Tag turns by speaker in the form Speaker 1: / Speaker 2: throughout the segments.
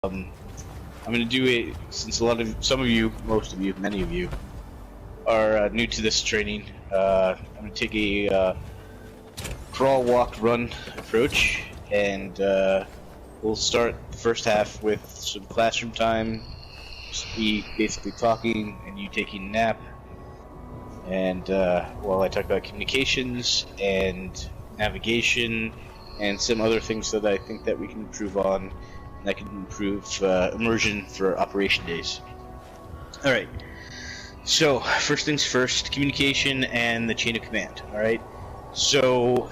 Speaker 1: I'm going to do it since most of you, many of you are new to this training. I'm going to take a crawl, walk, run approach, and we'll start the first half with some classroom time, me basically talking and you taking a nap, and while I talk about communications and navigation and some other things that I think that we can improve on and that can improve immersion for operation days. Alright, so first things first, communication and the chain of command. Alright, so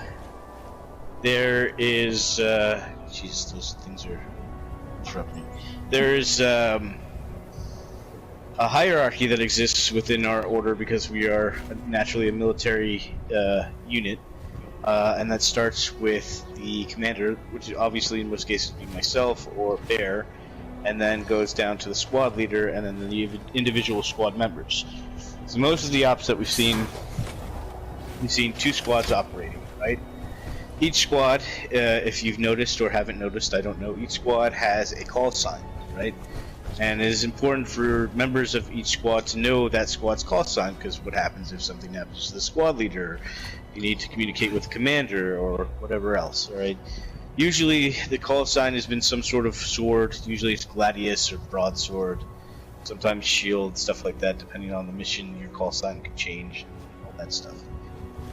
Speaker 1: there is jeez, those things are interrupting. There's a hierarchy that exists within our order because we are naturally a military unit, and that starts with the commander, which obviously in most cases would be myself or Bear, and then goes down to the squad leader and then the individual squad members. So most of the ops that we've seen two squads operating, right? Each squad, if you've noticed or haven't noticed, I don't know, each squad has a call sign, right? And it is important for members of each squad to know that squad's call sign, because what happens if something happens to the squad leader? You need to communicate with the commander or whatever else, alright? Usually the call sign has been some sort of sword, usually it's gladius or broadsword, sometimes shield, stuff like that. Depending on the mission, your call sign can change, all that stuff,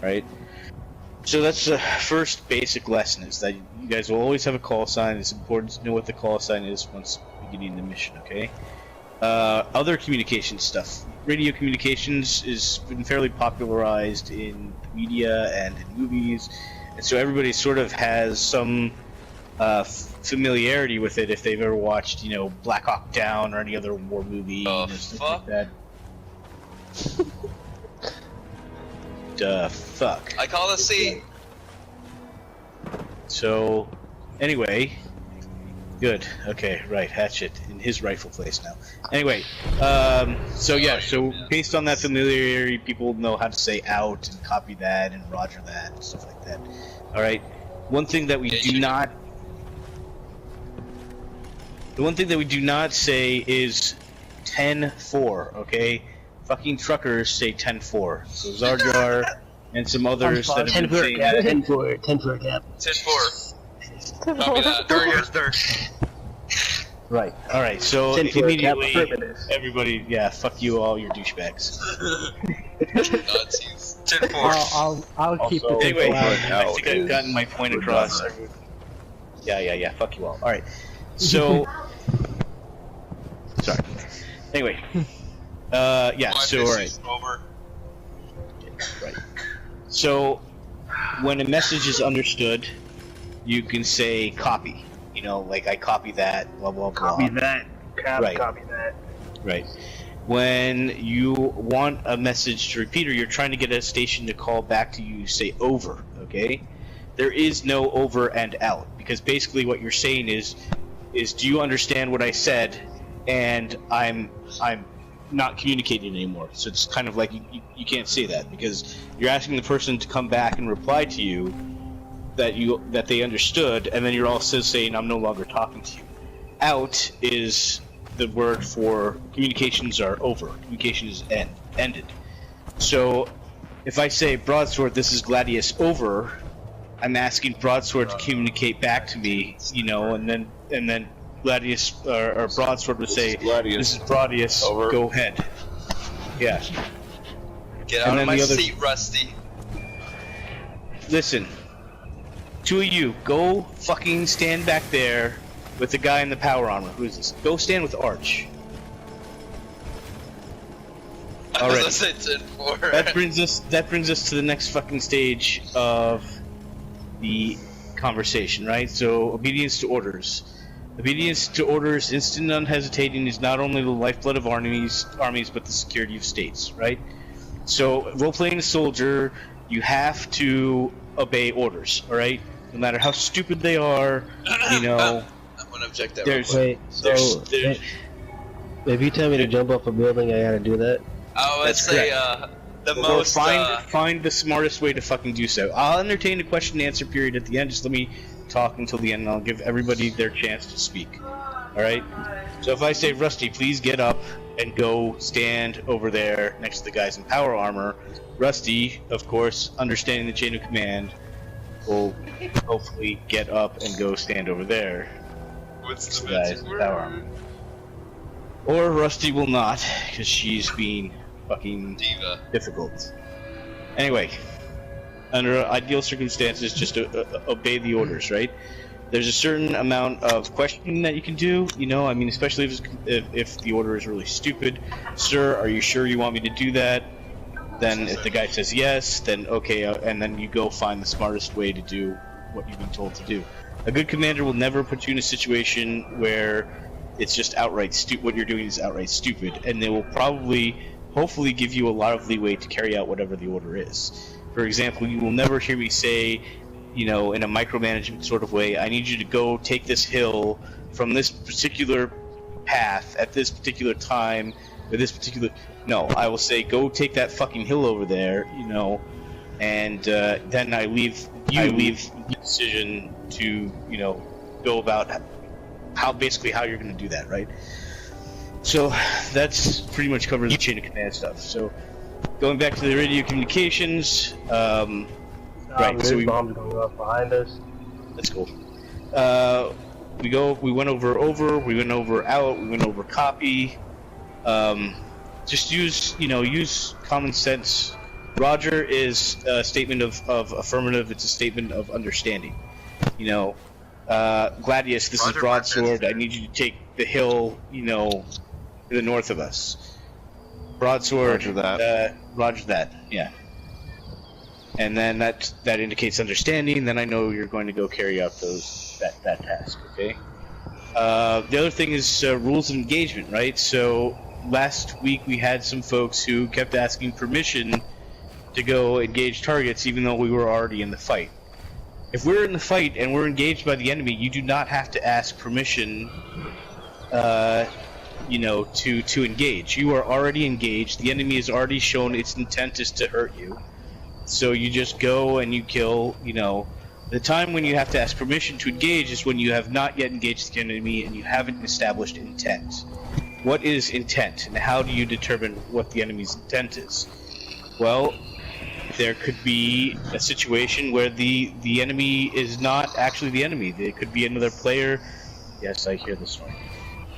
Speaker 1: right? So that's the first basic lesson, is that you guys will always have a call sign. It's important to know what the call sign is once beginning the mission, okay? Other communication stuff. Radio communications has been fairly popularized in the media and in movies, and so everybody sort of has some familiarity with it if they've ever watched, you know, Black Hawk Down or any other war movie or stuff like that. Fuck.
Speaker 2: I call a C.
Speaker 1: So, anyway, good. Okay, right. Hatchet in his rightful place now. Anyway, so yeah. So based on that familiarity, people know how to say out and copy that and roger that and stuff like that. All right. One thing that we do not. The one thing that we do not say is 10-4. Okay. Fucking truckers say 10-4. So Zarjar and some others that have been saying
Speaker 3: 10-4 cap.
Speaker 2: 10-4. Copy that.
Speaker 4: Yes, sir.
Speaker 1: Right. All right. So
Speaker 3: 10-4
Speaker 1: immediately,
Speaker 3: cap,
Speaker 1: everybody, yeah, fuck you all, you're douchebags.
Speaker 2: Nazis.
Speaker 4: 10-4.
Speaker 3: I'll keep
Speaker 1: Also,
Speaker 3: it.
Speaker 1: anyway,
Speaker 3: Out.
Speaker 1: I think I've gotten my point across. Yeah. Fuck you all. All right. So, sorry. Anyway. Yeah, so alright. Right. So, when a message is understood, you can say copy. You know, like I copy that, blah blah blah.
Speaker 3: Copy that.
Speaker 1: Right.
Speaker 3: Copy that.
Speaker 1: Right. When you want a message to repeat or you're trying to get a station to call back to you, say over, okay? There is no over and out, because basically what you're saying is do you understand what I said? And I'm not communicating anymore. So it's kind of like you can't say that, because you're asking the person to come back and reply to you that they understood, and then you're also saying I'm no longer talking to you. Out is the word for communications are over. Communication is ended. So if I say broadsword, this is gladius over, I'm asking broadsword to communicate back to me, you know, and then gladius or broadsword would say, "This is Brodius.
Speaker 2: Over.
Speaker 1: Go ahead." Yeah.
Speaker 2: Get out of my seat, Rusty.
Speaker 1: Listen, two of you, go fucking stand back there with the guy in the power armor. Who's this? Go stand with Arch. All right. That brings us to the next fucking stage of the conversation, right? So obedience to orders. Obedience to orders, instant and unhesitating, is not only the lifeblood of armies, but the security of states, right? So, role-playing a soldier, you have to obey orders, alright? No matter how stupid they are, you know...
Speaker 2: I'm gonna object that.
Speaker 3: Wait, so if you tell me to jump off a building, I gotta do that?
Speaker 2: I would say,
Speaker 1: find the smartest way to fucking do so. I'll entertain a question and answer period at the end. Just let me talk until the end, and I'll give everybody their chance to speak. Alright? So if I say, Rusty, please get up and go stand over there next to the guys in power armor, Rusty, of course, understanding the chain of command, will hopefully get up and go stand over there.
Speaker 2: What's
Speaker 1: the
Speaker 2: magic
Speaker 1: guys in
Speaker 2: word?
Speaker 1: power armor. Or Rusty will not, because she's being fucking
Speaker 2: Diva.
Speaker 1: difficult. Anyway, under ideal circumstances, just obey the orders, right? There's a certain amount of questioning that you can do, you know, I mean, especially if the order is really stupid. Sir, are you sure you want me to do that? Then if the guy says yes, then okay, and then you go find the smartest way to do what you've been told to do. A good commander will never put you in a situation where it's just outright what you're doing is outright stupid, and they will probably, hopefully, give you a lot of leeway to carry out whatever the order is. For example, you will never hear me say, you know, in a micromanagement sort of way, I need you to go take this hill from this particular path at this particular time with this particular... No, I will say, go take that fucking hill over there, you know, and then I leave the decision to, you know, go about how you're going to do that, right? So that's pretty much covers the chain of command stuff. So going back to the radio communications, right? So
Speaker 3: bombs going off behind us.
Speaker 1: That's cool. We went over, we went over out, we went over copy. Just use common sense. Roger is a statement of affirmative. It's a statement of understanding. You know, Gladius, this
Speaker 2: Roger,
Speaker 1: is broadsword. I need you to take the hill, you know, to the north of us. Broadsword.
Speaker 4: Roger that.
Speaker 1: Roger that. Yeah. And then that indicates understanding. Then I know you're going to go carry out that task. Okay. The other thing is rules of engagement, right? So last week we had some folks who kept asking permission to go engage targets, even though we were already in the fight. If we're in the fight and we're engaged by the enemy, you do not have to ask permission, you know, to engage. You are already engaged. The enemy has already shown its intent is to hurt you. So you just go and you kill, you know. The time when you have to ask permission to engage is when you have not yet engaged the enemy and you haven't established intent. What is intent, and how do you determine what the enemy's intent is? Well, there could be a situation where the enemy is not actually the enemy. There could be another player. Yes, I hear this one.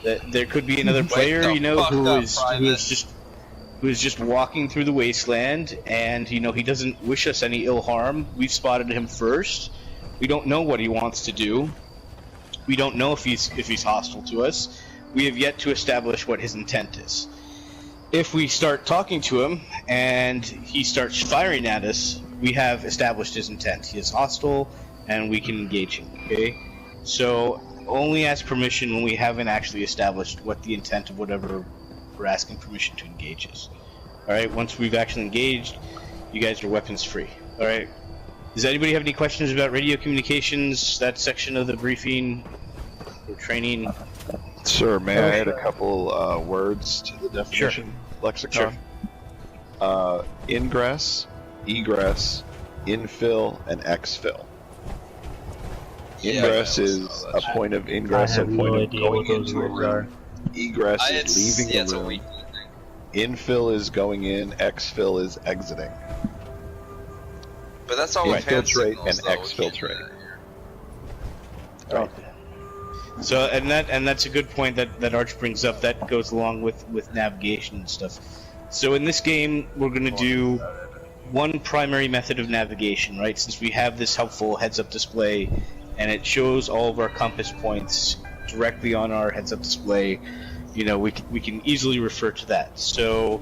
Speaker 1: There could be another player, you know, who is just walking through the wasteland, and you know he doesn't wish us any ill harm. We've spotted him first. We don't know what he wants to do. We don't know if he's hostile to us. We have yet to establish what his intent is. If we start talking to him and he starts firing at us, we have established his intent. He is hostile, and we can engage him. Okay, so only ask permission when we haven't actually established what the intent of whatever we're asking permission to engage is. All right. Once we've actually engaged, you guys are weapons free. All right. Does anybody have any questions about radio communications? That section of the briefing or training?
Speaker 4: Sir, may I add a couple words to the definition lexicon?
Speaker 1: Sure.
Speaker 4: Ingress, egress, infill, and exfill. Ingress is a point of ingress, a point of going into a room. Egress is leaving the room. Infill is going in, exfill is exiting.
Speaker 2: But that's all
Speaker 4: infiltrate and exfiltrate.
Speaker 1: Right. So, and that's a good point that Arch brings up. That goes along with navigation and stuff. So in this game, we're going to do one primary method of navigation, right? Since we have this helpful heads-up display, and it shows all of our compass points directly on our heads-up display, you know, we can easily refer to that. So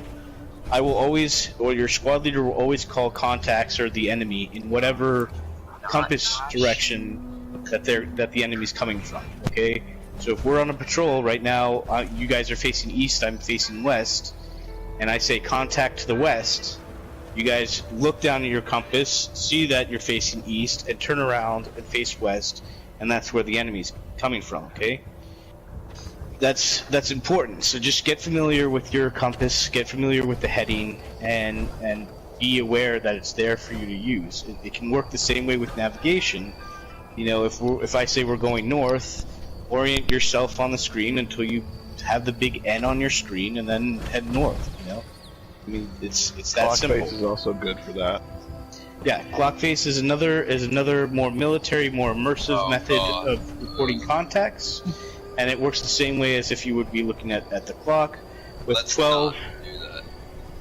Speaker 1: I will always, or your squad leader will always call contacts or the enemy in whatever compass direction that the enemy's coming from. Okay, so if we're on a patrol right now, you guys are facing east, I'm facing west, and I say contact to the west. You guys look down at your compass, see that you're facing east, and turn around and face west, and that's where the enemy's coming from. Okay, that's important. So just get familiar with your compass, get familiar with the heading, and be aware that it's there for you to use. It can work the same way with navigation. You know, if I say we're going north, orient yourself on the screen until you have the big N on your screen, and then head north. You know, I mean, it's that
Speaker 4: Clock
Speaker 1: simple.
Speaker 4: face is also good for that.
Speaker 1: Yeah, clock face is another more military, more immersive method of recording contacts, and it works the same way as if you would be looking at the clock, with
Speaker 2: Let's
Speaker 1: 12
Speaker 2: not do that.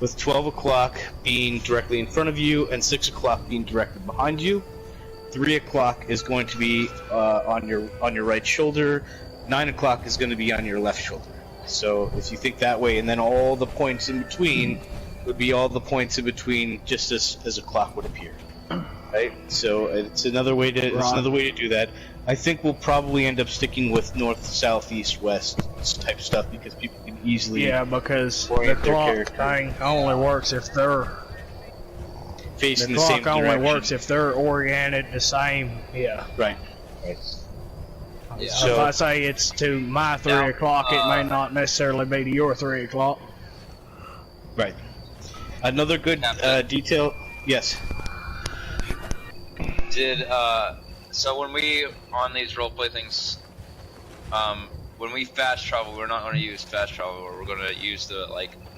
Speaker 1: with 12 o'clock being directly in front of you and 6 o'clock being directly behind you. 3 o'clock is going to be on your right shoulder. 9 o'clock is going to be on your left shoulder. So if you think that way, and then all the points in between would be all the points in between, just as a clock would appear. Right? So it's another way to do that. I think we'll probably end up sticking with north, south, east, west type stuff because people can easily
Speaker 5: because the
Speaker 1: orient their
Speaker 5: clock
Speaker 1: character.
Speaker 5: thing only works if they're
Speaker 1: facing
Speaker 5: the
Speaker 1: the same
Speaker 5: clock only
Speaker 1: direction.
Speaker 5: works if they're oriented the same. Yeah.
Speaker 1: Right.
Speaker 2: Yeah.
Speaker 5: So if I say it's to my 3
Speaker 2: Now,
Speaker 5: o'clock, it may not necessarily be to your 3 o'clock.
Speaker 1: Right. Another good detail. Yes.
Speaker 2: So when we on these roleplay things, when we fast travel, we're not going to use fast travel. We're going to use the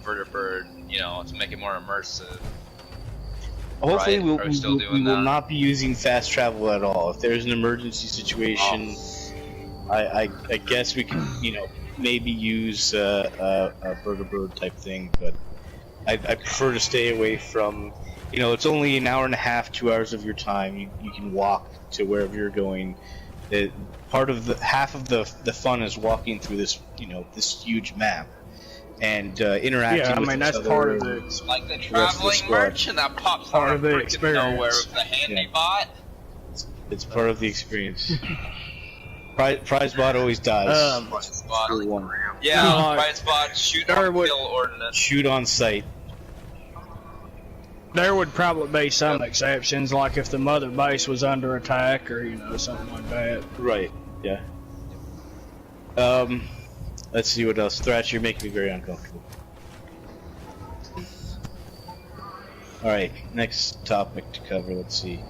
Speaker 2: Brotherhood, to make it more immersive.
Speaker 1: Hopefully,
Speaker 2: Right. Are we still doing
Speaker 1: we will
Speaker 2: that?
Speaker 1: not be using fast travel at all. If there's an emergency situation, I guess we can, maybe use a Brotherhood type thing, but I prefer to stay away from. It's only an hour and a half, 2 hours of your time. You can walk to wherever you're going. Half of the fun is walking through this this huge map and interacting.
Speaker 5: Yeah, I
Speaker 1: with
Speaker 5: mean that's
Speaker 1: each
Speaker 5: part
Speaker 1: other.
Speaker 5: of the
Speaker 2: Like the
Speaker 1: rest of the
Speaker 2: traveling
Speaker 1: squad.
Speaker 2: merchant that pops
Speaker 5: Part
Speaker 2: out
Speaker 5: of the
Speaker 2: freaking
Speaker 5: experience.
Speaker 2: nowhere with the handy
Speaker 1: Yeah.
Speaker 2: bot.
Speaker 1: It's part of the experience. Prize bot always dies.
Speaker 2: Spot.
Speaker 1: Screw one.
Speaker 2: Yeah,
Speaker 5: like,
Speaker 2: prize bot, shoot
Speaker 5: there
Speaker 2: on
Speaker 5: would-
Speaker 2: kill ordinance.
Speaker 1: Shoot on sight.
Speaker 5: There would probably be some exceptions, like if the mother base was under attack or something like that.
Speaker 1: Right. Yeah. Let's see what else. Thrash, you're making me very uncomfortable. All right. Next topic to cover. Let's see.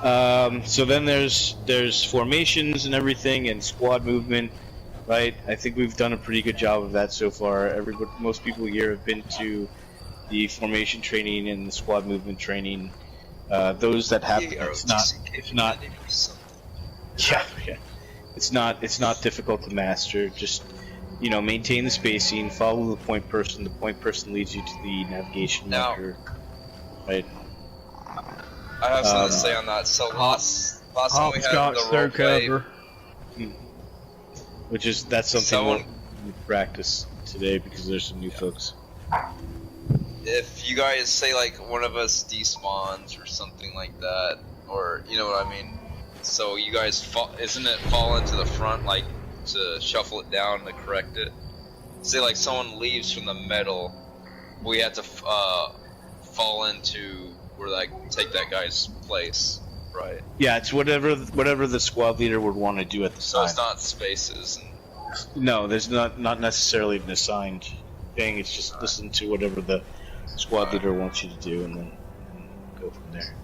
Speaker 1: So then there's formations and everything, and squad movement. Right. I think we've done a pretty good job of that so far. Most people here have been to the formation training and the squad movement training. Those that have it's not yeah. It's not difficult to master. Just maintain the spacing, follow the point person. The point person leads you to the navigation
Speaker 2: Now-
Speaker 1: marker. Right.
Speaker 2: I have something to say on that. So last time we had
Speaker 5: Hopscotch
Speaker 2: the
Speaker 5: through
Speaker 2: roleplay,
Speaker 5: cover.
Speaker 1: That's something
Speaker 2: Someone-
Speaker 1: we'll practice today because there's some new folks.
Speaker 2: if you guys say one of us despawns or something like that, or you know what I mean. So you guys isn't it fall into the front to shuffle it down to correct it? Say someone leaves from the middle, we have to fall into where take that guy's place, right?
Speaker 1: Yeah, it's whatever the squad leader would want to do at the
Speaker 2: So
Speaker 1: time.
Speaker 2: it's not spaces.
Speaker 1: No, there's not necessarily an assigned thing. It's just listen to whatever the squad leader wants you to do, and then go from there.